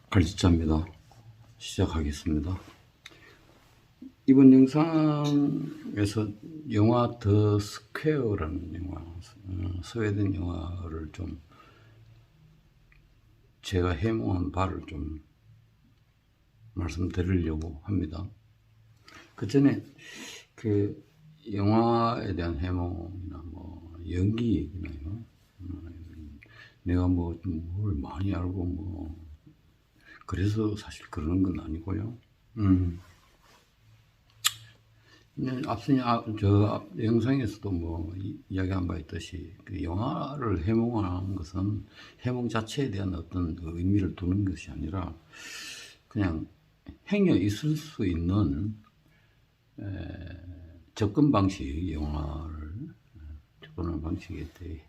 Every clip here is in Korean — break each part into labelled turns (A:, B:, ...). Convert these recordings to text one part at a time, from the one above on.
A: 갈지자입니다. 시작하겠습니다. 이번 영상에서 영화 더 스퀘어라는 영화, 스웨덴 영화를 좀 제가 해몽한 바를 좀 말씀드리려고 합니다. 그 전에 그 영화에 대한 해몽이나 뭐 연기 얘기나요. 내가 뭘 많이 알고 뭐 그래서 사실 그러는 건 아니고요. 앞서 저 영상에서도 뭐 이야기한 바 있듯이 그 영화를 해몽하는 것은 해몽 자체에 대한 어떤 그 의미를 두는 것이 아니라 그냥 행여 있을 수 있는 접근 방식, 영화를 접근하는 방식에 대해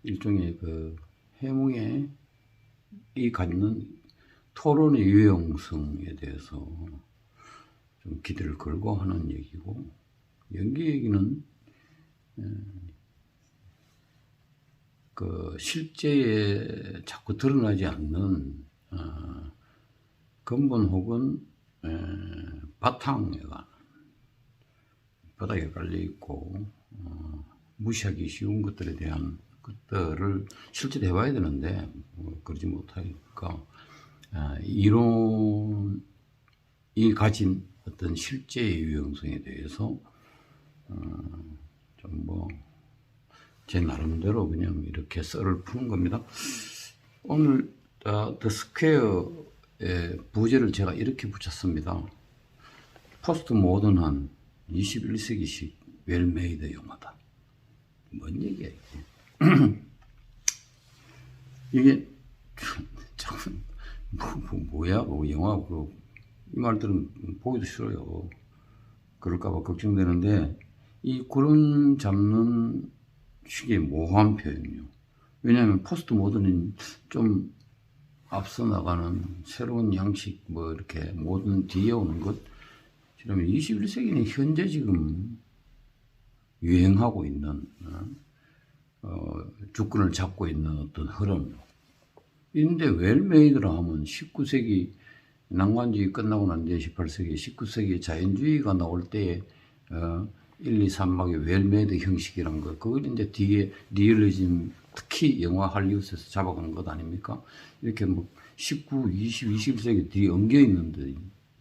A: 일종의 그 해몽에 이 갖는 토론의 유용성에 대해서 좀 기대를 걸고 하는 얘기고, 연기 얘기는 그 실제에 자꾸 드러나지 않는 근본 혹은 바탕에 관한, 바닥에 깔려 있고 무시하기 쉬운 것들에 대한 것들을 실제로 해봐야 되는데 그러지 못하니까 이론이 가진 어떤 실제의 유용성에 대해서 좀 뭐 제 나름대로 그냥 이렇게 썰을 푸는 겁니다. 오늘 더 스퀘어의 부제를 제가 이렇게 붙였습니다. 포스트 모던한 21세기식 웰메이드 영화다. 뭔 얘기야 이게? 이게 참 뭐야? 뭐 영화 이 말들은 보기도 싫어요. 그럴까봐 걱정되는데 이 구름 잡는 식의 모호한 표현이요. 왜냐하면 포스트 모던은 좀 앞서 나가는 새로운 양식 뭐 이렇게 모든 뒤에 오는 것. 그러면 21세기는 현재 지금 유행하고 있는 주권을 잡고 있는 어떤 흐름. 인데 웰메이드라 하면 19세기 낭만주의 끝나고 난 뒤에 18세기, 19세기 자연주의가 나올 때에 1, 2, 3막의 웰메이드 형식이란 거, 그걸 이제 뒤에 리얼리즘, 특히 영화 할리우드에서 잡아가는 것 아닙니까? 이렇게 뭐 19, 20, 21세기 뒤에 엉겨 있는데,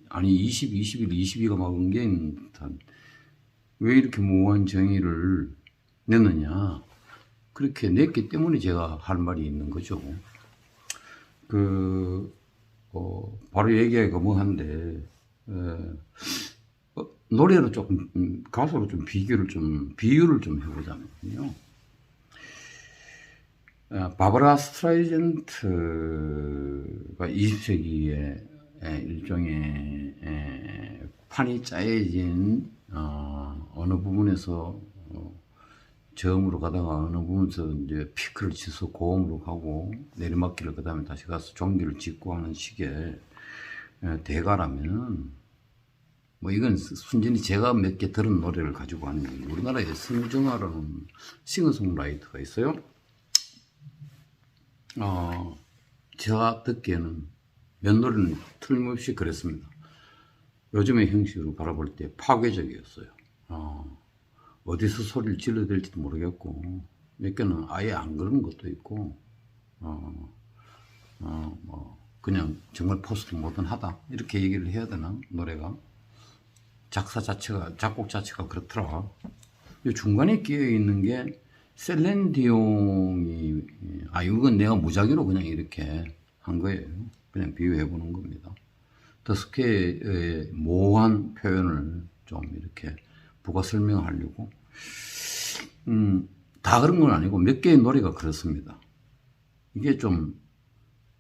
A: 아니 20, 21, 22가 막 엉겨 있는 듯한, 왜 이렇게 모호한 정의를 내느냐? 그렇게 냈기 때문에 제가 할 말이 있는 거죠. 바로 얘기하기가 뭐한데, 노래로 조금, 가수로 좀 비유를 좀 해보자면요. 바바라 스트라이젠트가 20세기에 일종의 판이 짜여진 어느 부분에서 저음으로 가다가 어느 부분에서 이제 피크를 치서 고음으로 가고 내리막길을 그 다음에 다시 가서 종기를 짓고 하는 식의 대가라면 뭐 이건 순전히 제가 몇 개 들은 노래를 가지고 하는 얘기예요. 우리나라에 승정아라는 싱어송라이터가 있어요. 제가 듣기에는 몇 노래는 틀림없이 그랬습니다. 요즘의 형식으로 바라볼 때 파괴적이었어요. 어디서 소리를 질러야 될지도 모르겠고, 몇 개는 아예 안 그런 것도 있고, 뭐 그냥 정말 포스트 모던하다 이렇게 얘기를 해야 되나? 노래가 작사 자체가, 작곡 자체가 그렇더라. 중간에 끼어 있는 게 셀렌 디옹이, 이건 내가 무작위로 그냥 이렇게 한 거예요. 그냥 비유해 보는 겁니다. 더 스퀘어의 모호한 표현을 좀 이렇게 부가 설명하려고. 다 그런 건 아니고 몇 개의 노래가 그렇습니다. 이게 좀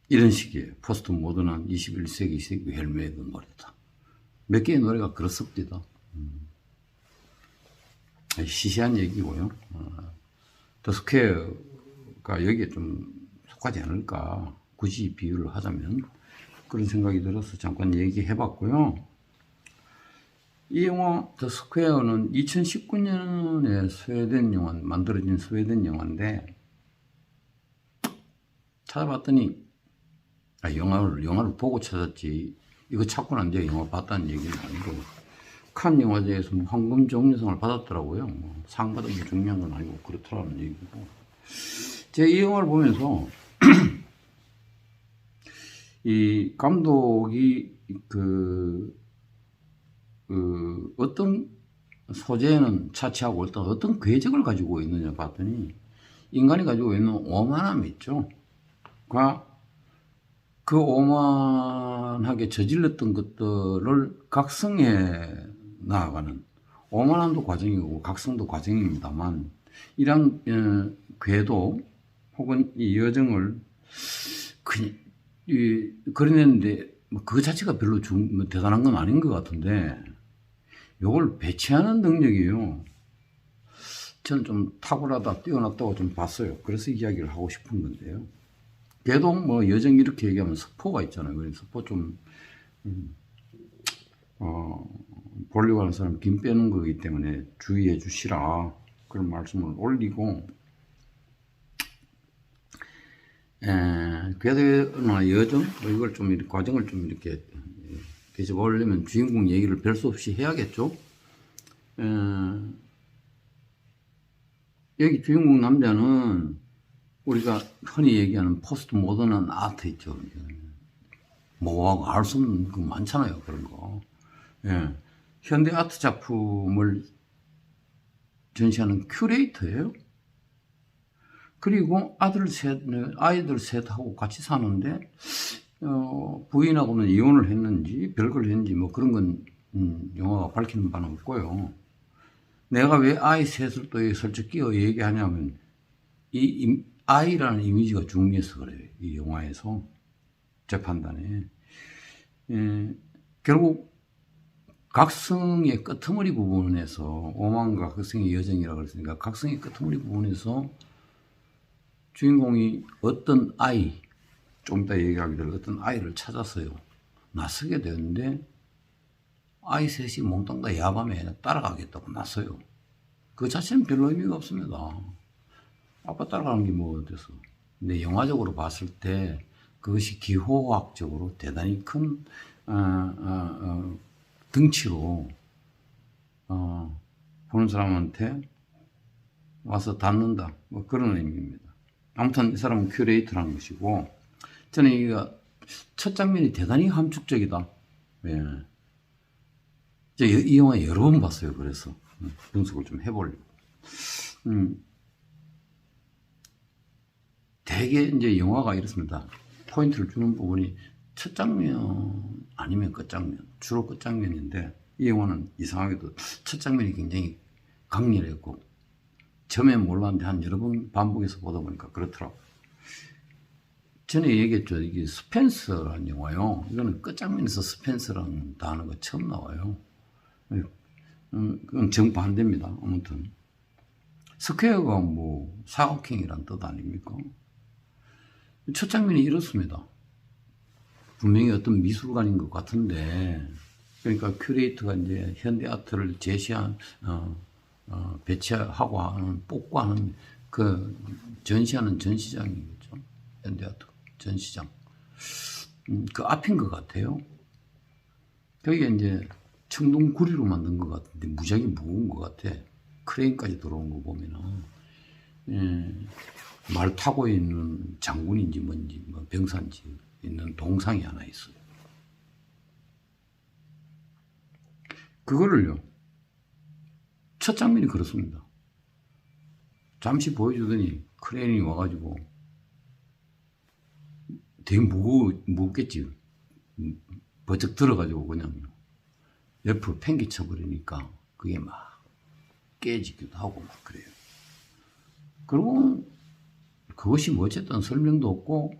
A: 이런 식이에요. 포스트 모던한 21세기식 웰메이드 노래다. 몇 개의 노래가 그렇습니다. 시시한 얘기고요. 더 스퀘어가 여기에 좀 속하지 않을까, 굳이 비유를 하자면 그런 생각이 들어서 잠깐 얘기해 봤고요. 이 영화 더 스퀘어는 2019년에 스웨덴 영화, 만들어진 스웨덴 영화인데, 찾아봤더니, 영화를 보고 찾았지, 이거 찾고 난 뒤에 영화 봤다는 얘기는 아니고, 칸 영화제에서 뭐 황금 종려상을 받았더라고요. 상 받은 게 중요한 건 아니고 그렇더라는 얘기고. 제가 이 영화를 보면서 이 감독이 어떤 소재는 차치하고 어떤 궤적을 가지고 있느냐 봤더니 인간이 가지고 있는 오만함 있죠. 그 오만하게 저질렀던 것들을 각성해 나아가는 오만함도 과정이고 각성도 과정입니다만 이런 궤도 혹은 이 여정을 그려냈는데 그 자체가 별로 대단한 건 아닌 것 같은데 요걸 배치하는 능력이요. 저는 좀 탁월하다, 뛰어났다고 좀 봤어요. 그래서 이야기를 하고 싶은 건데요. 걔도 뭐 여정 이렇게 얘기하면 스포가 있잖아요. 그래서 스포 좀 보려고 하는 사람 김 빼는 거기 때문에 주의해 주시라 그런 말씀을 올리고, 궤도나 여정 뭐 이걸 좀 이렇게 과정을 좀 이렇게 계속 올리면 주인공 얘기를 별 수 없이 해야겠죠. 여기 주인공 남자는 우리가 흔히 얘기하는 포스트 모던한 아트 있죠. 뭐하고 알 수 없는 거 많잖아요. 그런 거. 예. 현대 아트 작품을 전시하는 큐레이터예요. 그리고 아이들 셋하고 같이 사는데, 부인하고는 이혼을 했는지, 별걸 했는지, 뭐 그런 건, 영화가 밝히는 바는 없고요. 내가 왜 아이 셋을 또 슬쩍 끼워 얘기하냐면, 이 아이라는 이미지가 중요해서 그래요. 이 영화에서. 제 판단에. 결국, 각성의 끄트머리 부분에서, 오만과 각성의 여정이라고 그랬으니까, 각성의 끄트머리 부분에서 주인공이 어떤 아이, 좀 이따 얘기하게 될 어떤 아이를 찾았어요. 나서게 되는데, 아이 셋이 몽땅 다 야밤에 따라가겠다고 나서요. 그 자체는 별로 의미가 없습니다. 아빠 따라가는 게 뭐 어때서. 근데 영화적으로 봤을 때 그것이 기호학적으로 대단히 큰 등치로 보는 사람한테 와서 닿는다, 뭐 그런 의미입니다. 아무튼 이 사람은 큐레이터라는 것이고, 저는 이거 첫 장면이 대단히 함축적이다. 예. 이 영화 여러 번 봤어요. 그래서 분석을 좀 해보려고. 대개 이제 영화가 이렇습니다. 포인트를 주는 부분이 첫 장면 아니면 끝장면, 주로 끝장면인데, 이 영화는 이상하게도 첫 장면이 굉장히 강렬했고, 처음엔 몰랐는데 한 여러 번 반복해서 보다 보니까 그렇더라고요. 전에 얘기했죠. 이게 스펜서라는 영화요. 이거는 끝장면에서 스펜서라는 단어가 처음 나와요. 그건 정반대입니다. 아무튼. 스퀘어가 뭐 사각형이란 뜻 아닙니까? 첫 장면이 이렇습니다. 분명히 어떤 미술관인 것 같은데, 그러니까 큐레이터가 이제 현대 아트를 배치하고 하는, 뽑고 하는 그 전시하는 전시장이겠죠. 현대 아트 전시장. 그 앞인 것 같아요. 거기에 이제 청동구리로 만든 것 같은데 무지하게 무거운 것 같아. 크레인까지 들어온 거 보면은. 말 타고 있는 장군인지 뭔지, 뭐 병사인지 있는 동상이 하나 있어요. 그거를요, 첫 장면이 그렇습니다. 잠시 보여주더니 크레인이 와가지고 되게 무겁겠지. 버쩍 들어가지고 그냥 옆으로 팽개쳐버리니까 그게 막 깨지기도 하고 막 그래요. 그리고 그것이 뭐 어쨌든 설명도 없고,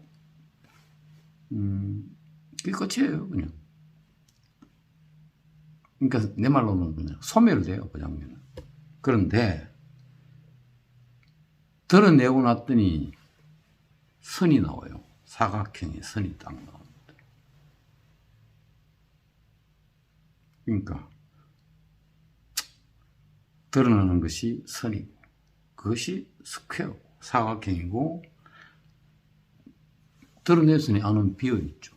A: 그게 끝이에요, 그냥. 그러니까 내 말로는 그냥 소멸돼요, 그 장면은. 그런데 드러내고 났더니 선이 나와요. 사각형의 선이 딱 나옵니다. 그러니까 드러나는 것이 선이고 그것이 스퀘어 사각형이고 드러냈으니 안은 비어있죠.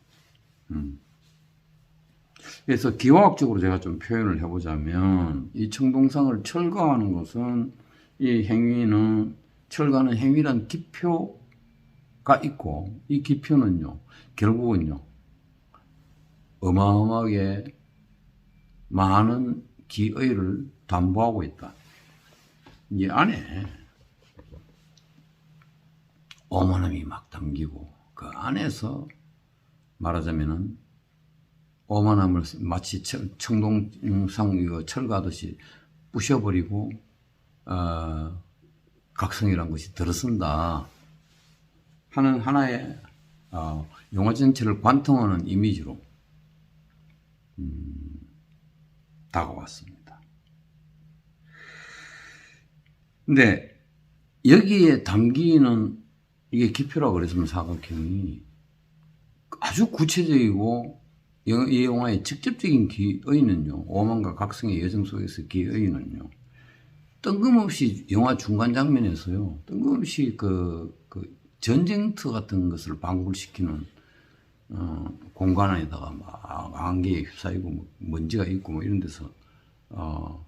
A: 그래서 기하학적으로 제가 좀 표현을 해보자면 이 청동상을 철거하는 것은 이 행위는 철거하는 행위란 기표가 있고 이 기표는요 결국은요 어마어마하게 많은 기의를 담보하고 있다. 이 안에 오만함이 막 담기고 그 안에서 말하자면은 오만함을 마치 청동상 이거 철거하듯이 부셔버리고 각성이란 것이 들어선다 하는 하나의 영화 전체를 관통하는 이미지로 다가왔습니다. 근데 여기에 담기는 이게 기표라고 그랬으면 사각형이 아주 구체적이고 이 영화의 직접적인 기의는요 오만과 각성의 여정 속에서 기의는요 뜬금없이 영화 중간 장면에서요 뜬금없이 그 전쟁터 같은 것을 방불시키는 공간 안에다가 막 안개에 휩싸이고 뭐 먼지가 있고 뭐 이런 데서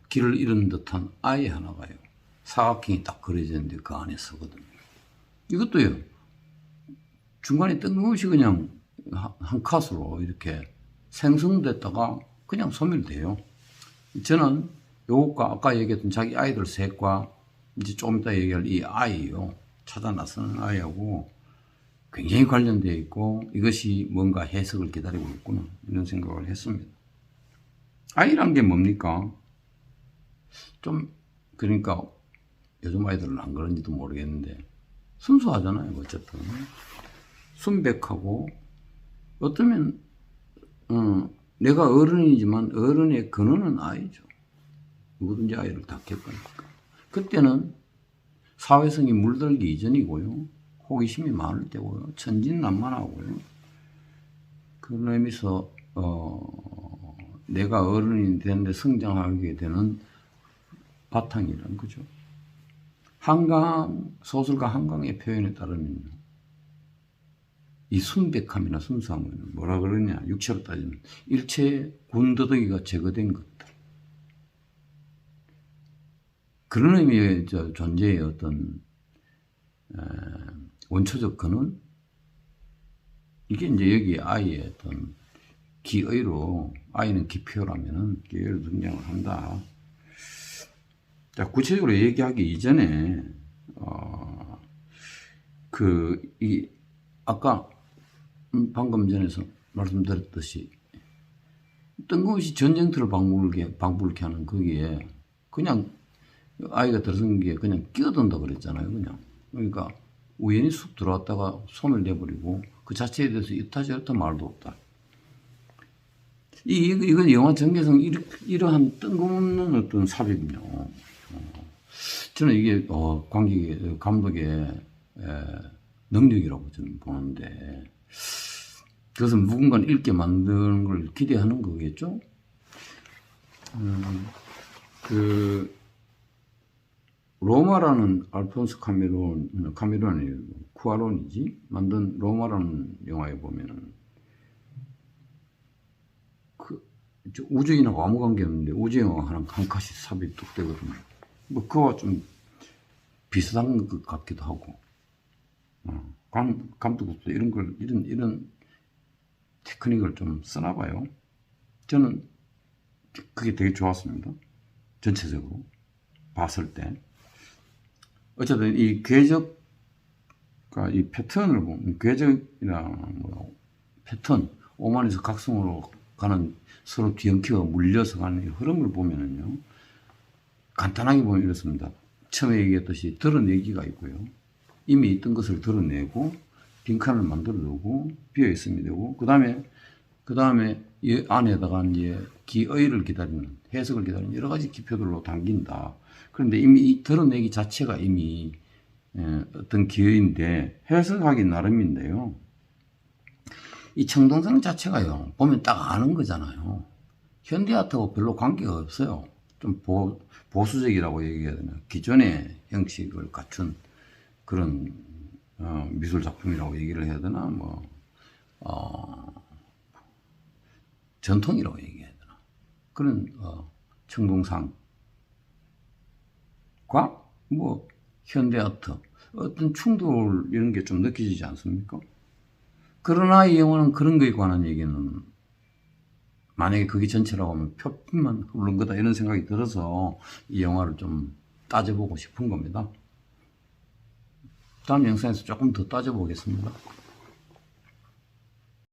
A: 길을 잃은 듯한 아이 하나가요 사각형이 딱 그려져 있는데 그 안에 서거든요. 이것도요 중간에 뜬금없이 그냥 한 컷으로 이렇게 생성됐다가 그냥 소멸돼요. 저는 요것과 아까 얘기했던 자기 아이들 셋과 이제 조금 이따 얘기할 이 아이요 찾아 나서는 아이하고 굉장히 관련되어 있고 이것이 뭔가 해석을 기다리고 있구나 이런 생각을 했습니다. 아이란 게 뭡니까? 좀 그러니까 요즘 아이들은 안 그런지도 모르겠는데 순수하잖아요. 어쨌든 순백하고 어쩌면 내가 어른이지만 어른의 근원은 아이죠. 누구든지 아이를 닦을 거니까. 그때는 사회성이 물들기 이전이고요. 호기심이 많을 때고요. 천진난만하고요. 그런 의미에서 내가 어른이 되는데 성장하게 되는 바탕이란 거죠. 한강 소설가 한강의 표현에 따르면 이 순백함이나 순수함은 뭐라 그러냐 육체로 따지면 일체의 군더더기가 제거된 것들 그런 의미의 존재의 어떤 원초적 근원 이게 이제 여기 아이의 어떤 기의로 아이는 기표라면은 기의로 등장을 한다. 자, 구체적으로 얘기하기 이전에 아까 방금 전에서 말씀드렸듯이 뜬금없이 전쟁터를 방불케 하는 거기에 그냥 아이가 들어선 게 그냥 끼어든다 그랬잖아요. 그냥 그러니까 우연히 쑥 들어왔다가 손을 내버리고 그 자체에 대해서 이타저타 말도 없다. 이건 영화 전개상 이러한 뜬금없는 어떤 삽입이요. 저는 이게 감독의 능력이라고 저는 보는데 그것은 누군가는 읽게 만드는 걸 기대하는 거겠죠. 로마라는 알폰소 카메론이 쿠아론이지 만든 로마라는 영화에 보면은 우주인하고 아무 관계 없는데 우주영화 한 컷이 삽입 뚝 되거든요. 뭐 그와 좀 비슷한 것 같기도 하고 감독도 이런 테크닉을 좀 쓰나 봐요. 저는 그게 되게 좋았습니다. 전체적으로 봤을 때 어쨌든 이 궤적과 이 패턴을 보면 궤적이나 패턴 오만에서 각성으로 가는 서로 뒤엉키고 물려서 가는 흐름을 보면은요 간단하게 보면 이렇습니다. 처음에 얘기했듯이 드러내기가 있고요. 이미 있던 것을 드러내고 빈칸을 만들어 두고 비어 있으면 되고 그 다음에 이 안에다가 이제 기의를 기다리는 해석을 기다리는 여러 가지 기표들로 담긴다. 그런데 이미 이 드러내기 자체가 이미 어떤 기의인데 해석하기 나름인데요. 이 청동상 자체가요 보면 딱 아는 거잖아요. 현대아트하고 별로 관계가 없어요. 좀 보수적이라고 얘기해야 되나, 기존의 형식을 갖춘 그런 미술 작품이라고 얘기를 해야 되나, 전통이라고 얘기해야 되나, 그런 청동상과 뭐 현대아트 어떤 충돌 이런 게 좀 느껴지지 않습니까? 그러나 이 영화는 그런 거에 관한 얘기는, 만약에 그게 전체라고 하면 표피만 흐른 거다 이런 생각이 들어서 이 영화를 좀 따져보고 싶은 겁니다. 다음 영상에서 조금 더 따져보겠습니다.